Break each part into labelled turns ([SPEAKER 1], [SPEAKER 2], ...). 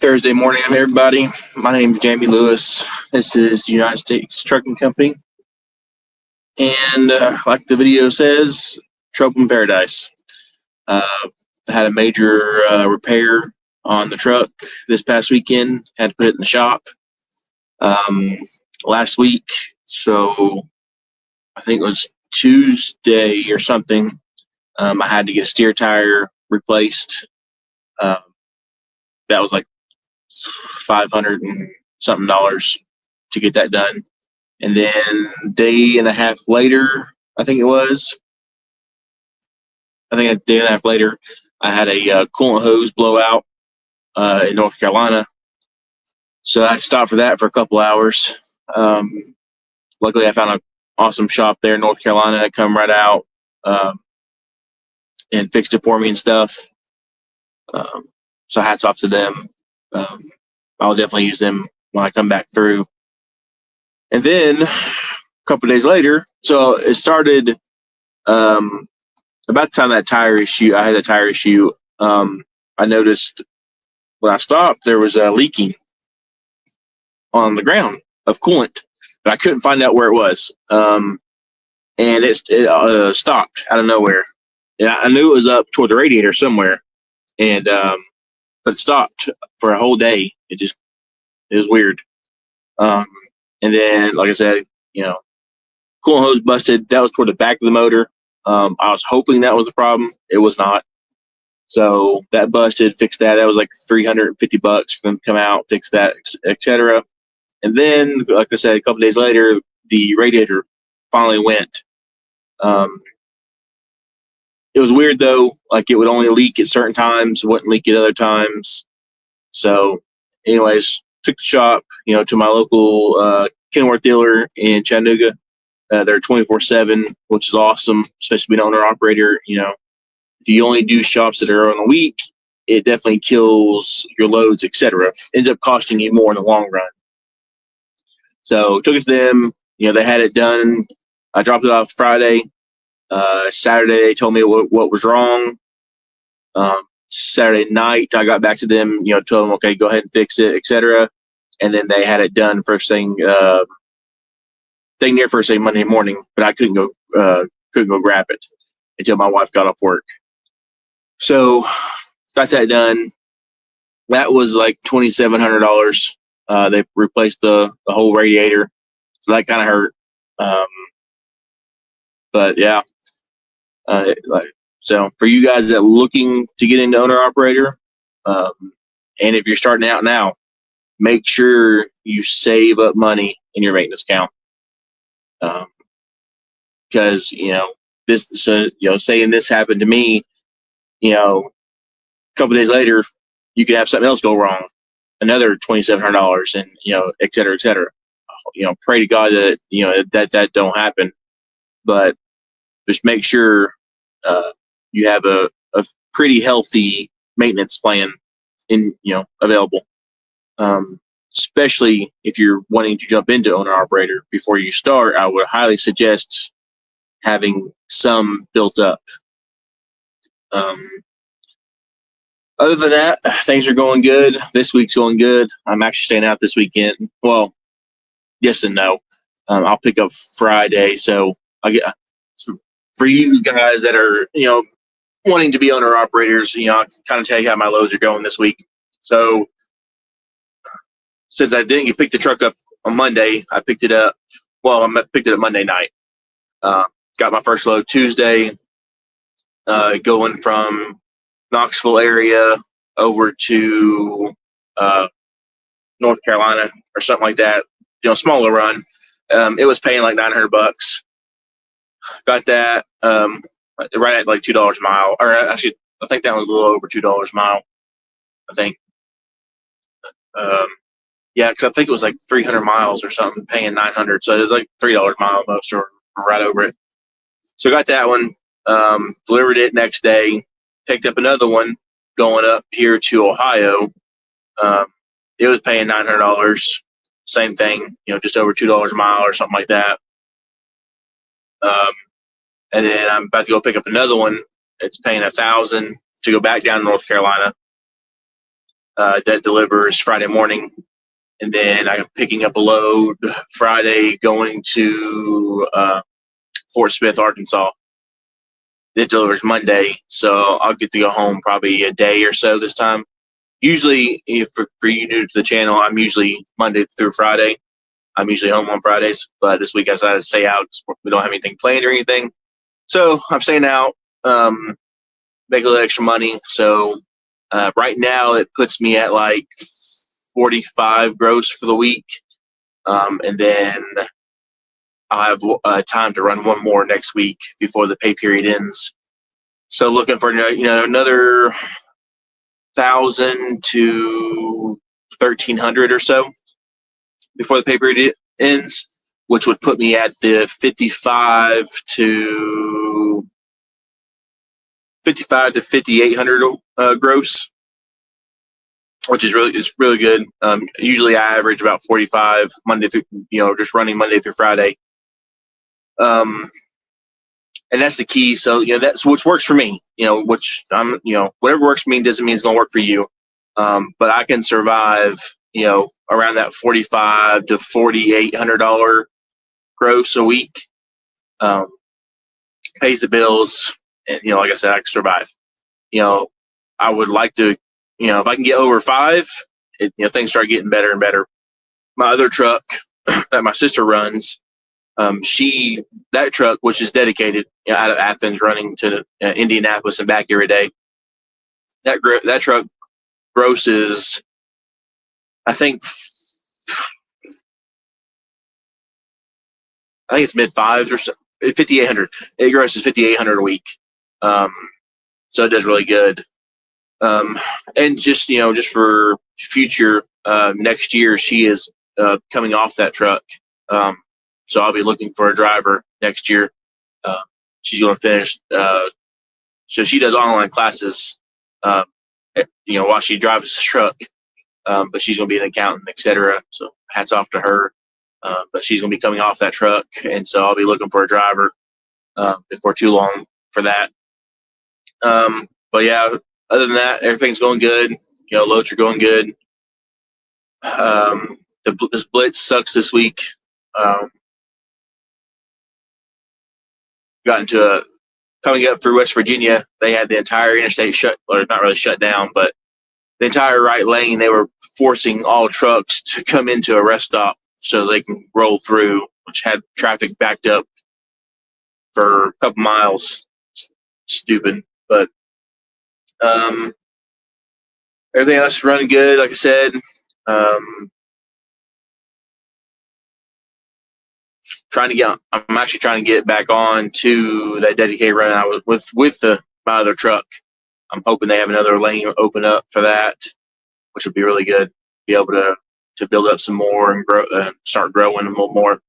[SPEAKER 1] Thursday morning, everybody. My name is Jamie Lewis. This is United States Trucking Company. And like the video says, trouble in paradise. Had a major repair on the truck this past weekend. Had to put it in the shop last week. So I think it was Tuesday or something. I had to get a steer tire replaced. That was like $500 and something to get that done. And then a day and a half later, I think a day and a half later, I had a coolant hose blowout in North Carolina. So I stopped for that for a couple hours. Luckily, I found an awesome shop there in North Carolina that come right out and fixed it for me and stuff. So hats off to them. I'll definitely use them when I come back through. And then a couple of days later, so it started about the time I had that tire issue, I noticed when I stopped, there was a leaking on the ground of coolant, but I couldn't find out where it was. And it stopped out of nowhere. Yeah, I knew it was up toward the radiator somewhere, and but it stopped for a whole day. It was weird. And then, like I said, coolant hose busted. That was toward the back of the motor. I was hoping that was the problem. It was not. So that busted, fixed that. That was like $350 for them to come out, fix that, etc. And then, like I said, a couple days later, the radiator finally went. It was weird though. Like it would only leak at certain times, wouldn't leak at other times. So, anyways, took the shop, to my local Kenworth dealer in Chattanooga. They're 24/7, which is awesome, especially being an owner operator. If you only do shops that are on a week, it definitely kills your loads, etc. Ends up costing you more in the long run. So took it to them. They had it done. I dropped it off Friday. Saturday, they told me what was wrong. Saturday night, I got back to them. Told them, okay, go ahead and fix it, etc. And then they had it done first thing near first thing Monday morning. But I couldn't go grab it until my wife got off work. So got that done. That was like $2,700. They replaced the whole radiator, so that kind of hurt. But yeah, so for you guys that are looking to get into owner operator, and if you're starting out now, make sure you save up money in your maintenance account. Because saying this happened to me, a couple days later, you could have something else go wrong, another $2,700, and et cetera, et cetera. Pray to God that that don't happen, but just make sure you have a pretty healthy maintenance plan available. Especially if you're wanting to jump into owner operator before you start, I would highly suggest having some built up. Other than that, things are going good. This week's going good. I'm actually staying out this weekend. Well, yes and no. I'll pick up Friday, so for you guys that are wanting to be owner operators, I can kind of tell you how my loads are going this week. So since I didn't get pick the truck up on Monday, I picked it up. Well, I picked it up Monday night. Got my first load Tuesday, going from Knoxville area over to North Carolina or something like that. Smaller run. It was paying like $900. Got that right at like $2 a mile, or actually, I think that was a little over $2 a mile. I think. Yeah, because I think it was like 300 miles or something, paying $900. So it was like $3 a mile most, or right over it. So I got that one, delivered it next day, picked up another one going up here to Ohio. It was paying $900. Same thing, just over $2 a mile or something like that. And then I'm about to go pick up another one. It's paying $1,000 to go back down to North Carolina. that delivers Friday morning, and then I'm picking up a load Friday going to Fort Smith, Arkansas. It delivers Monday, so I'll get to go home probably a day or so this time. Usually, if for you new to the channel, I'm usually Monday through Friday. I'm usually home on Fridays, but this week I decided to stay out. We don't have anything planned or anything, so I'm staying out. Make a little extra money. So right now it puts me at like 45 gross for the week, and then I'll have time to run one more next week before the pay period ends. So looking for another 1,000 to 1,300 or so before the pay period ends, which would put me at the 55 to 5,800 gross, which is really good. Usually I average about 45 Monday through, just running Monday through Friday. And that's the key. So, that's which works for me, which I'm, whatever works for me doesn't mean it's going to work for you. But I can survive, around that 45 to $4,800 gross a week. Pays the bills. And, like I said, I can survive. I would like to, if I can get over 5, things start getting better and better. My other truck that my sister runs, that truck, which is dedicated, out of Athens, running to Indianapolis and back every day. That truck grosses, I think it's mid fives or so, 5,800. It grosses 5,800 a week. So it does really good. And just for future, next year she is coming off that truck. So I'll be looking for a driver next year. She's going to finish. So she does online classes, while she drives the truck. But she's going to be an accountant, etc. So hats off to her. But she's going to be coming off that truck, and so I'll be looking for a driver before too long for that. But yeah, other than that, everything's going good. Loads are going good. This blitz sucks this week. Got into coming up through West Virginia. They had the entire interstate shut, or not really shut down, but the entire right lane. They were forcing all trucks to come into a rest stop so they can roll through, which had traffic backed up for a couple miles. Stupid, but everything else is running good. Like I said, I'm actually trying to get back on to that dedicated run I was with my other truck. I'm hoping they have another lane open up for that, which would be really good. Be able to build up some more and grow, start growing a little more.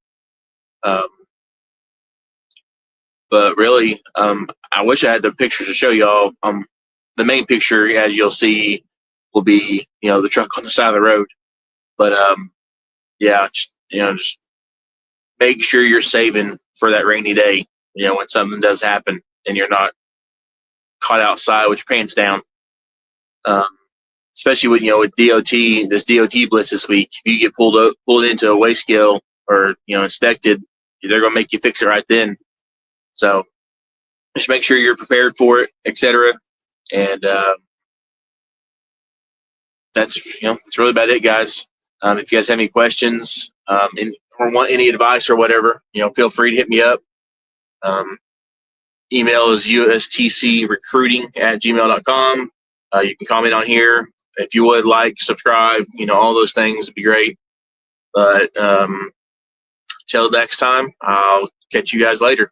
[SPEAKER 1] But really, I wish I had the pictures to show y'all. The main picture, as you'll see, will be the truck on the side of the road. But yeah, just make sure you're saving for that rainy day. When something does happen and you're not caught outside with your pants down. Especially with DOT, this DOT blitz this week. If you get pulled into a weigh scale or inspected, they're gonna make you fix it right then. So just make sure you're prepared for it, etc. And that's really about it, guys. If you guys have any questions or want any advice or whatever, feel free to hit me up. Email is ustcrecruiting@gmail.com. You can comment on here. If you would like, subscribe, all those things would be great. But till next time, I'll catch you guys later.